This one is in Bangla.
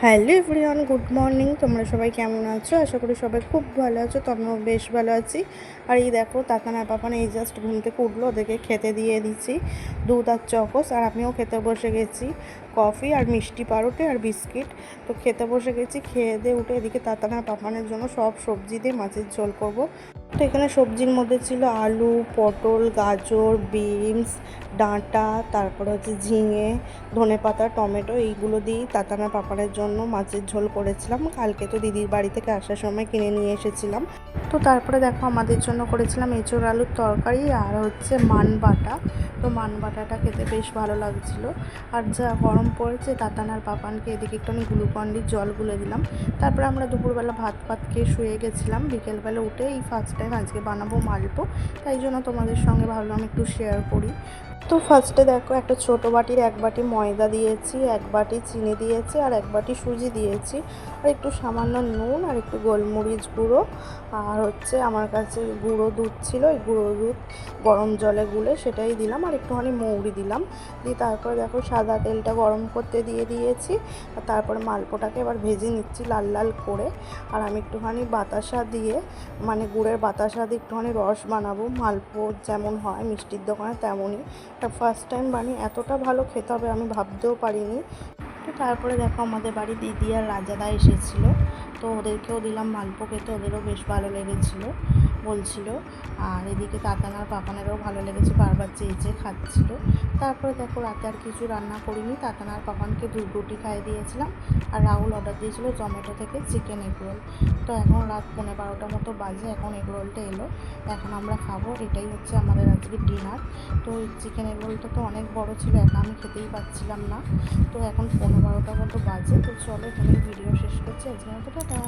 Hello everyone, good morning. তোমরা সবাই কেমন আছো? আশা করি সবাই খুব ভালো আছো। তো আমিও বেশ ভালো আছি। আর এই দেখো, তাতানা পাপান এই জাস্ট ঘুম থেকে উঠলো, ওদেরকে খেতে দিয়ে দিচ্ছি দুধ আর চকোস। আর আমিও খেতে বসে গেছি, কফি আর মিষ্টি পাউরুটি আর বিস্কিট। তো খেতে বসে গেছি। খেয়ে দিয়ে উঠে এদিকে তাতানা পাপানের জন্য সব সবজি দিয়ে মাছের ঝোল করব। তো এখানে সবজির মধ্যে ছিল আলু, পটল, গাজর, বিনস, ডাঁটা, তারপরে হচ্ছে ঝিঙে, ধনেপাতা, টমেটো, এইগুলো দিয়েই তাতানা পাপানের জন্য মাছের ঝোল করেছিলাম। কালকে তো দিদির বাড়ি থেকে আসার সময় কিনে নিয়ে এসেছিলাম। তো তারপরে দেখো, আমাদের জন্য করেছিলাম এঁচোড় আলুর তরকারি আর হচ্ছে মান বাটা। তো মান বাটাটা খেতে বেশ ভালো লাগছিল। আর যা গরম পড়েছে, তাতানার পাপানকে এদিকে একটুখানি গ্লুকন্ডির জল গুলে দিলাম। তারপরে আমরা দুপুরবেলা ভাত খেয়ে শুয়ে গেছিলাম। বিকেলবেলা উঠে এই ফার্স্ট টাইম আজকে বানাবো মালপো, তাই জন্য তোমাদের সঙ্গে ভাবলাম একটু শেয়ার করি। তো ফার্স্টে দেখো, একটা ছোটো বাটির 1 বাটি ময়দা দিয়েছি, 1 বাটি চিনি দিয়েছি আর 1 বাটি সুজি দিয়েছি। আর একটু সামান্য নুন আর একটু গোলমরিচ গুঁড়ো, আর হচ্ছে আমার কাছে গুঁড়ো দুধ ছিল, এই গুঁড়ো দুধ গরম জলে গুলে সেটাই দিলাম। আর একটুখানি মৌরি দিলাম। দিয়ে তারপরে দেখো, সাদা তেলটা গরম করতে দিয়ে দিয়েছি। আর তারপরে মালপোটাকে এবার ভেজে নিচ্ছি লাল লাল করে। আর আমি একটুখানি বাতাসা দিয়ে, মানে গুড়ের বাতাসা দিয়ে একটুখানি রস বানাবো, মালপো যেমন হয় মিষ্টির দোকানে তেমনই। ফার্স্ট টাইম বানিয়ে এতটা ভালো খেতে হবে আমি ভাবতেও পারিনি। তো তারপরে দেখো, আমাদের বাড়ি দিদি আর রাজাদা এসেছিলো। তো ওদেরকেও দিলাম মালপো খেতে, ওদেরও বেশ ভালো লেগেছিলো বলছিল। আর এদিকে তাতানার পাপানেরও ভালো লেগেছে, বারবার চেয়ে খাচ্ছিলো। তারপরে দেখো, রাতে আর কিছু রান্না করিনি, তাতানার পাপানকে দুধ রুটি খাইয়ে দিয়েছিলাম। আর রাহুল অর্ডার দিয়েছিলো জোম্যাটো থেকে চিকেন এগরোল। তো এখন রাত 11:30 মতো বাজে, এখন এগরোলটা এলো, এখন আমরা খাবো। এটাই হচ্ছে আমাদের আজকে ডিনার। তো চিকেন এগরোলটা তো অনেক বড় ছিল, এখন আমি খেতেই পাচ্ছিলাম না। তো এখন 11:15 মতো বাজে। তো চলো, এখানে ভিডিও শেষ করছি আজকের মতো, টাটা।